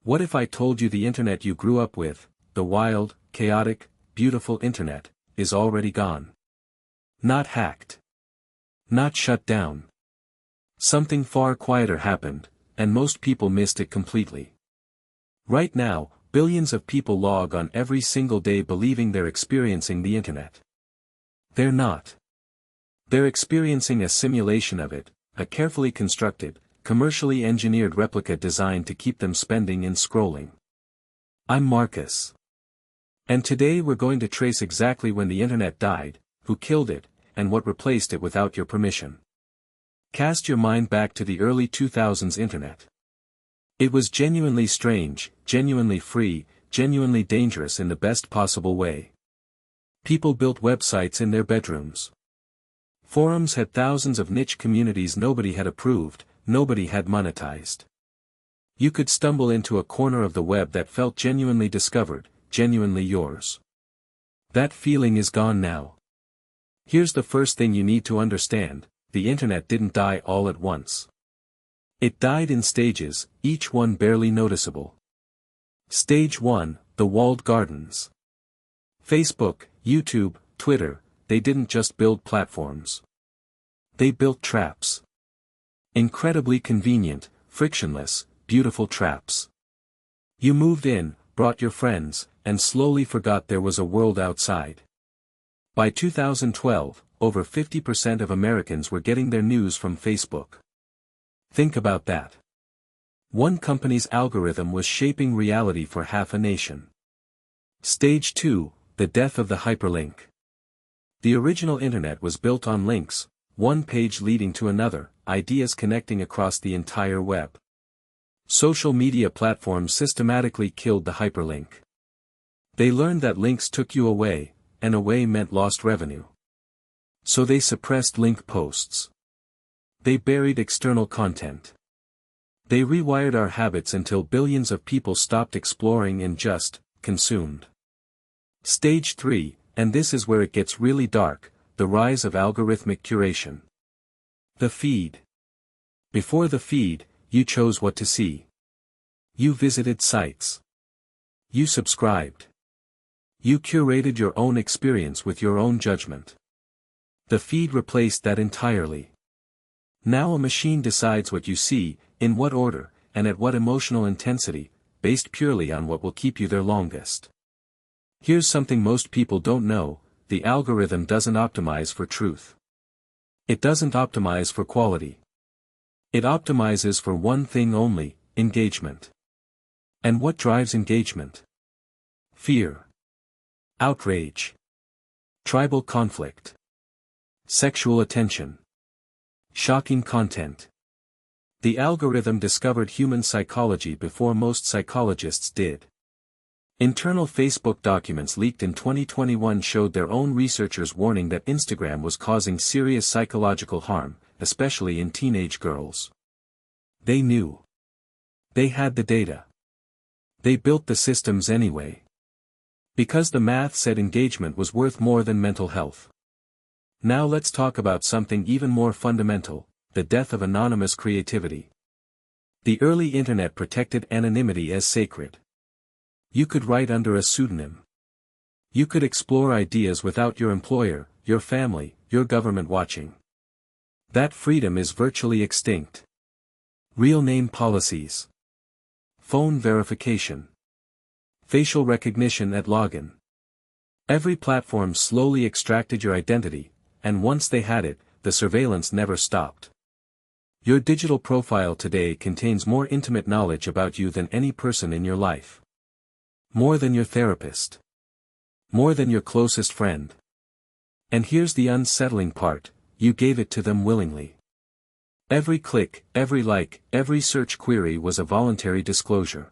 What if I told you the internet you grew up with, the wild, chaotic, beautiful internet, is already gone? Not hacked. Not shut down. Something far quieter happened, and most people missed it completely. Right now, billions of people log on every single day believing they're experiencing the internet. They're not. They're experiencing a simulation of it, a carefully constructed, commercially engineered replica designed to keep them spending and scrolling. I'm Marcus. And today we're going to trace exactly when the internet died, who killed it, and what replaced it without your permission. Cast your mind back to the early 2000s internet. It was genuinely strange, genuinely free, genuinely dangerous in the best possible way. People built websites in their bedrooms. Forums had thousands of niche communities nobody had approved, nobody had monetized. You could stumble into a corner of the web that felt genuinely discovered, genuinely yours. That feeling is gone now. Here's the first thing you need to understand: the internet didn't die all at once. It died in stages, each one barely noticeable. Stage 1, the walled gardens. Facebook, YouTube, Twitter, they didn't just build platforms. They built traps. Incredibly convenient, frictionless, beautiful traps. You moved in, brought your friends, and slowly forgot there was a world outside. By 2012, over 50% of Americans were getting their news from Facebook. Think about that. One company's algorithm was shaping reality for half a nation. Stage 2, the death of the hyperlink. The original internet was built on links, one page leading to another, ideas connecting across the entire web. Social media platforms systematically killed the hyperlink. They learned that links took you away, and away meant lost revenue. So they suppressed link posts. They buried external content. They rewired our habits until billions of people stopped exploring and just consumed. Stage 3, and this is where it gets really dark, the rise of algorithmic curation. The feed. Before the feed, you chose what to see. You visited sites. You subscribed. You curated your own experience with your own judgment. The feed replaced that entirely. Now a machine decides what you see, in what order, and at what emotional intensity, based purely on what will keep you there longest. Here's something most people don't know: the algorithm doesn't optimize for truth. It doesn't optimize for quality. It optimizes for one thing only: engagement. And what drives engagement? Fear. Outrage. Tribal conflict. Sexual attention. Shocking content. The algorithm discovered human psychology before most psychologists did. Internal Facebook documents leaked in 2021 showed their own researchers warning that Instagram was causing serious psychological harm, especially in teenage girls. They knew. They had the data. They built the systems anyway. Because the math said engagement was worth more than mental health. Now let's talk about something even more fundamental: the death of anonymous creativity. The early internet protected anonymity as sacred. You could write under a pseudonym. You could explore ideas without your employer, your family, your government watching. That freedom is virtually extinct. Real name policies. Phone verification. Facial recognition at login. Every platform slowly extracted your identity, and once they had it, the surveillance never stopped. Your digital profile today contains more intimate knowledge about you than any person in your life. More than your therapist. More than your closest friend. And here's the unsettling part: you gave it to them willingly. Every click, every like, every search query was a voluntary disclosure.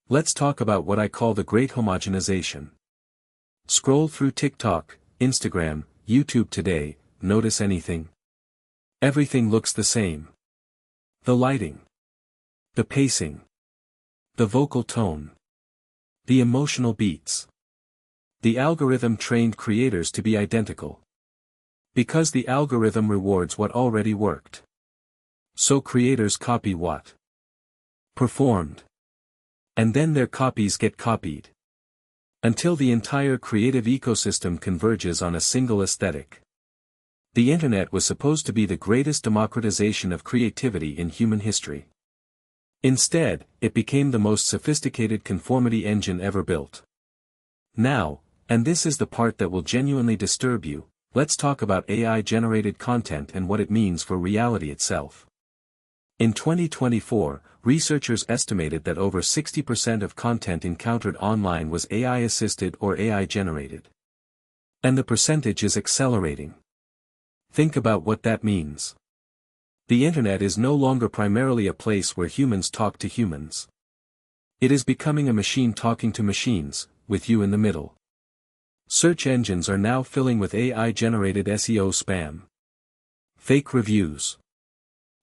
Let's talk about what I call the Great Homogenization. Scroll through TikTok, Instagram, YouTube today, notice anything? Everything looks the same. The lighting. The pacing. The vocal tone. The emotional beats. The algorithm trained creators to be identical. Because the algorithm rewards what already worked. So creators copy what performed. And then their copies get copied. Until the entire creative ecosystem converges on a single aesthetic. The Internet was supposed to be the greatest democratization of creativity in human history. Instead, it became the most sophisticated conformity engine ever built. Now, and this is the part that will genuinely disturb you, let's talk about AI-generated content and what it means for reality itself. In 2024, researchers estimated that over 60% of content encountered online was AI-assisted or AI-generated. And the percentage is accelerating. Think about what that means. The Internet is no longer primarily a place where humans talk to humans. It is becoming a machine talking to machines, with you in the middle. Search engines are now filling with AI-generated SEO spam. Fake reviews.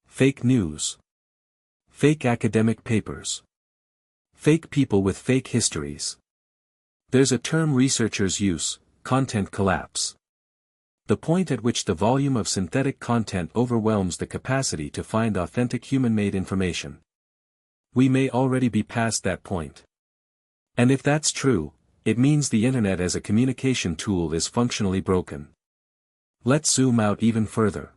Fake news. Fake academic papers. Fake people with fake histories. There's a term researchers use, content collapse. The point at which the volume of synthetic content overwhelms the capacity to find authentic human-made information. We may already be past that point. And if that's true, it means the Internet as a communication tool is functionally broken. Let's zoom out even further.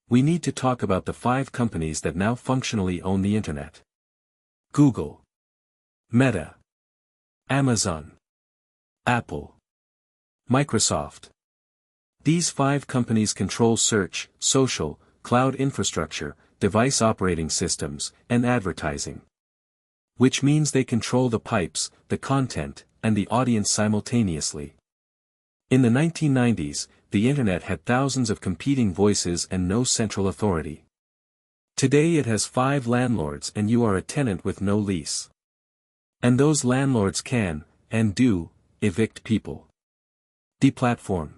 We need to talk about the 5 companies that now functionally own the Internet. Google, Meta, Amazon, Apple, Microsoft. These 5 companies control search, social, cloud infrastructure, device operating systems, and advertising. Which means they control the pipes, the content, and the audience simultaneously. In the 1990s, the Internet had thousands of competing voices and no central authority. Today it has 5 landlords and you are a tenant with no lease. And those landlords can, and do, evict people. Deplatform.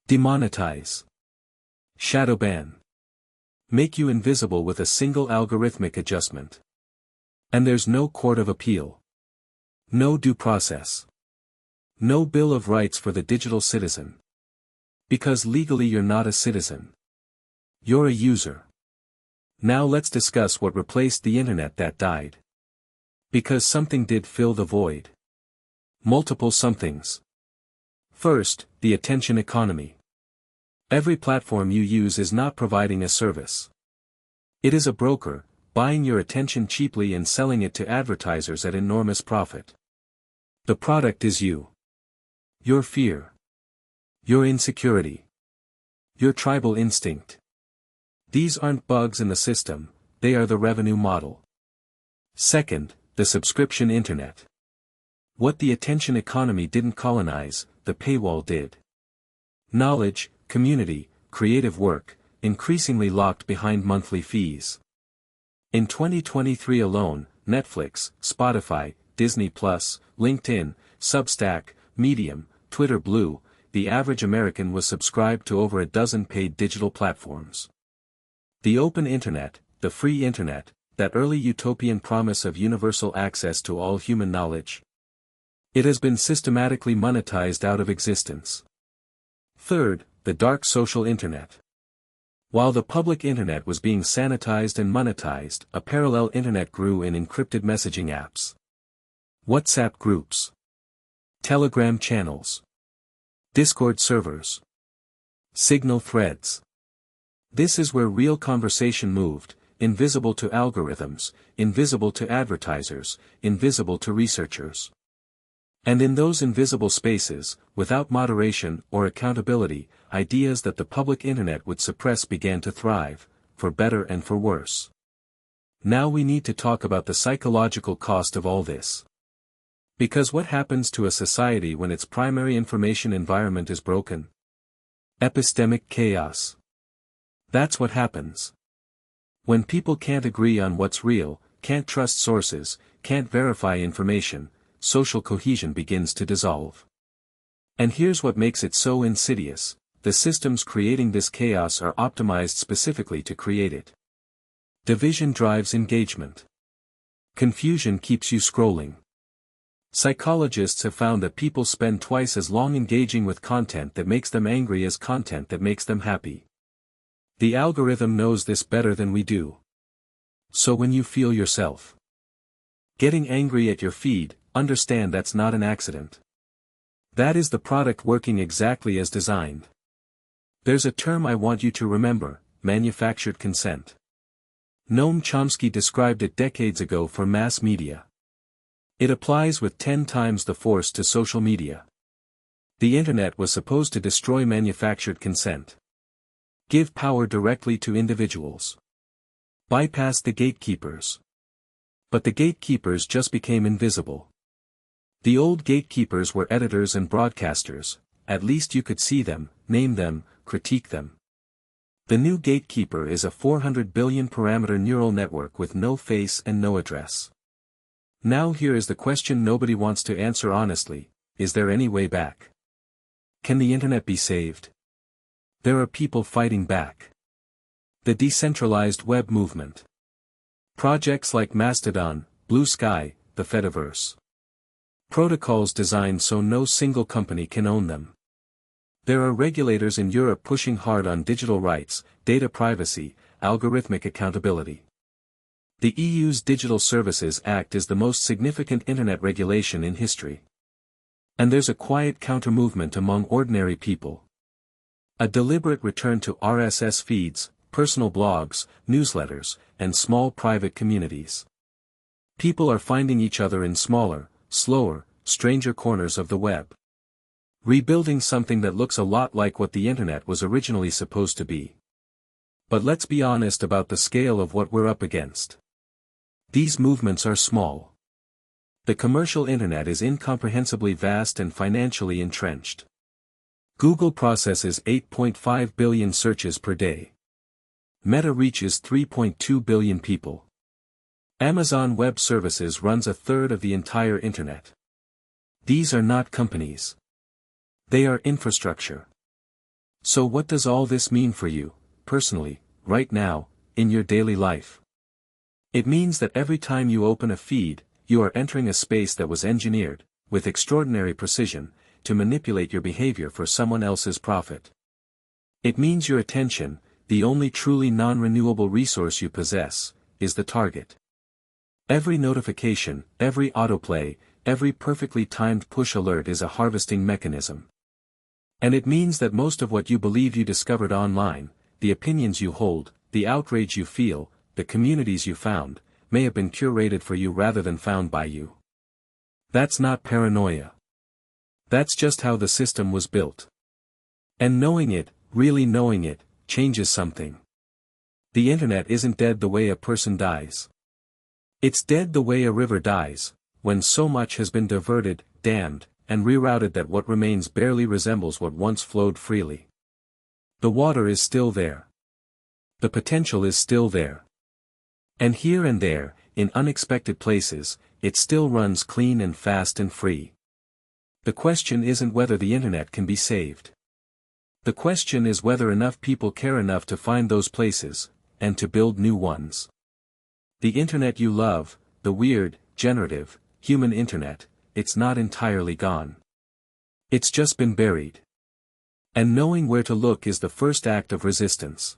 Demonetize. Shadow ban. Make you invisible with a single algorithmic adjustment. And there's no court of appeal. No due process. No Bill of Rights for the digital citizen. Because legally you're not a citizen. You're a user. Now let's discuss what replaced the Internet that died. Because something did fill the void. Multiple somethings. First, the attention economy. Every platform you use is not providing a service. It is a broker, buying your attention cheaply and selling it to advertisers at enormous profit. The product is you. Your fear. Your insecurity. Your tribal instinct. These aren't bugs in the system, they are the revenue model. Second, the subscription Internet. What the attention economy didn't colonize, the paywall did. Knowledge, community, creative work, increasingly locked behind monthly fees. In 2023 alone, Netflix, Spotify, Disney+, LinkedIn, Substack, Medium, Twitter Blue, the average American was subscribed to over a dozen paid digital platforms. The open Internet, the free Internet, that early utopian promise of universal access to all human knowledge. It has been systematically monetized out of existence. Third, the dark social Internet. While the public Internet was being sanitized and monetized, a parallel Internet grew in encrypted messaging apps. WhatsApp groups. Telegram channels. Discord servers. Signal threads. This is where real conversation moved, invisible to algorithms, invisible to advertisers, invisible to researchers. And in those invisible spaces, without moderation or accountability, ideas that the public Internet would suppress began to thrive, for better and for worse. Now we need to talk about the psychological cost of all this. Because what happens to a society when its primary information environment is broken? Epistemic chaos. That's what happens. When people can't agree on what's real, can't trust sources, can't verify information, social cohesion begins to dissolve. And here's what makes it so insidious: the systems creating this chaos are optimized specifically to create it. Division drives engagement. Confusion keeps you scrolling. Psychologists have found that people spend twice as long engaging with content that makes them angry as content that makes them happy. The algorithm knows this better than we do. So when you feel yourself Getting angry at your feed, understand that's not an accident. That is the product working exactly as designed. There's a term I want you to remember: manufactured consent. Noam Chomsky described it decades ago for mass media. It applies with 10 times the force to social media. The internet was supposed to destroy manufactured consent. Give power directly to individuals. Bypass the gatekeepers. But the gatekeepers just became invisible. The old gatekeepers were editors and broadcasters. At least you could see them, name them, critique them. The new gatekeeper is a 400 billion parameter neural network with no face and no address. Now here is the question nobody wants to answer honestly: is there any way back? Can the internet be saved? There are people fighting back. The decentralized web movement. Projects like Mastodon, Blue Sky, the Fediverse. Protocols designed so no single company can own them. There are regulators in Europe pushing hard on digital rights, data privacy, algorithmic accountability. The EU's Digital Services Act is the most significant internet regulation in history. And there's a quiet counter-movement among ordinary people. A deliberate return to RSS feeds, personal blogs, newsletters, and small private communities. People are finding each other in smaller, slower, stranger corners of the web. Rebuilding something that looks a lot like what the internet was originally supposed to be. But let's be honest about the scale of what we're up against. These movements are small. The commercial internet is incomprehensibly vast and financially entrenched. Google processes 8.5 billion searches per day. Meta reaches 3.2 billion people. Amazon Web Services runs a third of the entire internet. These are not companies. They are infrastructure. So what does all this mean for you, personally, right now, in your daily life? It means that every time you open a feed, you are entering a space that was engineered, with extraordinary precision, to manipulate your behavior for someone else's profit. It means your attention, the only truly non-renewable resource you possess, is the target. Every notification, every autoplay, every perfectly timed push alert is a harvesting mechanism. And it means that most of what you believe you discovered online, the opinions you hold, the outrage you feel, the communities you found, may have been curated for you rather than found by you. That's not paranoia. That's just how the system was built. And knowing it, really knowing it, changes something. The internet isn't dead the way a person dies. It's dead the way a river dies, when so much has been diverted, dammed, and rerouted that what remains barely resembles what once flowed freely. The water is still there. The potential is still there. And here and there, in unexpected places, it still runs clean and fast and free. The question isn't whether the internet can be saved. The question is whether enough people care enough to find those places, and to build new ones. The internet you love, the weird, generative, human internet, it's not entirely gone. It's just been buried. And knowing where to look is the first act of resistance.